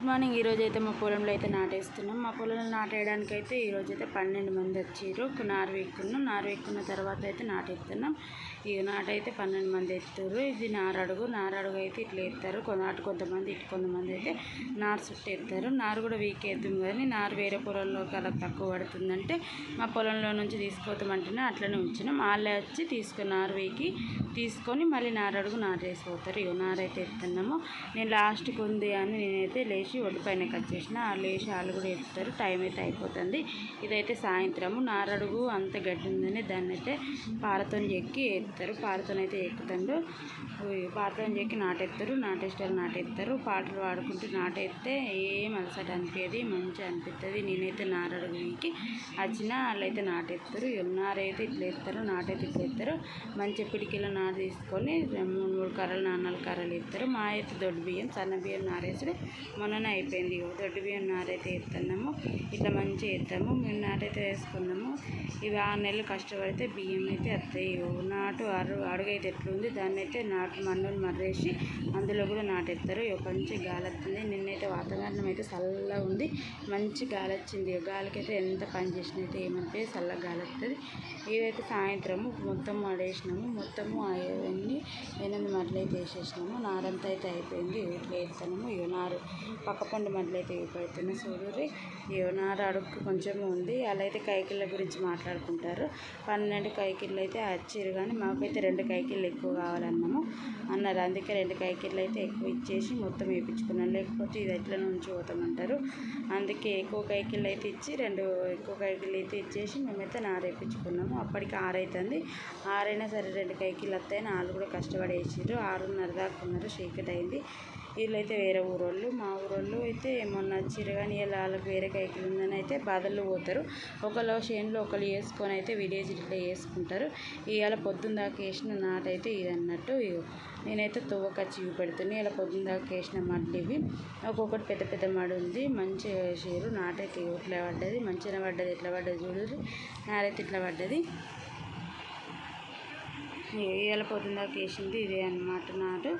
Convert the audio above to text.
Morning ఈరోజైతే మా పొలంలో అయితే నాటేస్తున్నాం. మా పొలంలో నాటేయడానికి అయితే ఈరోజైతే 12 మంది వచ్చారు. నారు వేక్కున్న తర్వాత అయితే నాటేస్తున్నాం. ఈ నాటైతే 12 మంది ఎత్తుర్రు. ఇది నారడుగు అయితే ఇట్లా ఎత్తారు. అటు కొంతమంది ఇటు కొంతమంది అయితే నారు చుట్టూ ఎత్తారు. నారు కూడా వీకేద్దాం కానీ నారు వేరే పొలంలోకి అలా తక్కువ పడుతుందంటే మా పొలంలో నుంచి తీసుకోతామంటేనే అట్లనే ఉంచినాం. వాళ్ళే వచ్చి నారు వీకి తీసుకొని మళ్ళీ నారడుగు నాటేసిపోతారు. నారైతే ఎత్తున్నాము. నేను లాస్ట్కి ఉంది అని నేనైతే లేచి ఒడ్డు పైన కట్ చేసిన. లేచి వాళ్ళు కూడా ఎత్తుతారు. టైం అయితే అయిపోతుంది. ఇదైతే సాయంత్రము. నారడుగు అంత గడ్డి ఉందని దాన్ని అయితే పారతో ఎక్కి ఎత్తారు. పారతో అయితే ఎక్కుతాడు. పారతో చెక్కి నాటేస్తారు. పాటలు పాడుకుంటూ నాటేస్తే ఏం అలసట అనిపించేది, మంచిగా అనిపిస్తుంది. నేనైతే నారడుగు వీకి వచ్చిన వాళ్ళైతే నాటేస్తారు. నారైతే ఇట్లా ఎత్తారు, నాటైతే ఇట్లా ఎత్తారు. మంచిగా పిడికిలో నారు తీసుకొని 3 కర్రలు 4 కర్రలు ఎత్తారు. మా అయితే దొడ్డు బియ్యం సన్న బియ్యం నారేసుడు మొన్ననే అయిపోయింది. దొడ్డు బియ్యం నారైతే ఎత్తున్నాము. ఇట్లా మంచిగా ఎత్తాము. మేము నాటైతే వేసుకున్నాము. ఇవి 6 నెలలు కష్టపడితే బియ్యం అయితే వస్తాయి. నాటు అడుగైతే ఎట్లుంది దాన్ని అయితే మన్నులు మర్రేసి అందులో కూడా నాటెత్తారు. మంచి గాలి వస్తుంది. నిన్నైతే వాతావరణం అయితే చల్లగా ఉంది. మంచి గాలి వచ్చింది. గాలికైతే ఎంత పని చేసినైతే ఏమంటే చల్లగా గాలి వస్తుంది. ఇదైతే సాయంత్రము మొత్తం ఆడేసినాము. మొత్తము అవన్నీ 8 మడ్లు అయితే వేసేసినాము. నారంతా అయితే అయిపోయింది. ఇట్లా వేస్తున్నాము. నారు పక్క పండు మడ్లు అయితే పెడుతున్నాయి. చూడుర్రి. నారు అడుగు కొంచెం ఉంది. అలా అయితే కైకిళ్ళ గురించి మాట్లాడుకుంటారు. 12 కైకిళ్ళు అయితే వచ్చారు కానీ మాకైతే 2 కైకిళ్ళు ఎక్కువ కావాలన్నాము అన్నారు. అందుకే 2 కైకిళ్ళు అయితే ఎక్కువ ఇచ్చేసి మొత్తం వేయించుకున్నాను. లేకపోతే ఇది ఎట్లా నుంచి పోతామంటారు. అందుకే ఎక్కువ కైకిళ్ళు అయితే ఇచ్చి 2 ఎక్కువ కైకిళ్ళు అయితే ఇచ్చేసి మేమైతే నారు వేయించుకున్నాము. అప్పటికి 6 అవుతుంది. 6 అయినా సరే 2 కైకిళ్ళు వస్తాయని వాళ్ళు కూడా కష్టపడి వేసారు. 6:30 దాకా ఉన్నారు. చీకటి అయింది. వీళ్ళైతే వేరే ఊరోళ్ళు. మా ఊరోళ్ళు అయితే మొన్న వచ్చిర్రు కానీ ఇలా వాళ్ళకి వేరే కైకిలు ఉందని అయితే బాధల్లో పోతారు. ఒకళ్ళు చేనులో ఒకళ్ళు వేసుకొని అయితే విలేజ్ ఇట్లా వేసుకుంటారు. ఇవాళ పొద్దున్న దాకా వేసిన నాటు అయితే ఇది అన్నట్టు. నేనైతే తువ్వకచ్చి పెడుతున్నాను. ఇలా పొద్దున్న దాకా వేసిన మడ్లు ఇవి. ఒక్కొక్కటి పెద్ద పెద్ద మడి ఉంది. మంచిగా వేసారు. నాటైతే ఇట్లా పడ్డది. మంచిగా పడ్డది. ఎట్లా పడ్డది చూడరు. నారైతే ఇట్లా పడ్డది. ఇవాళ పొద్దున్న దాకా వేసింది ఇదే అన్నమాట నాటు.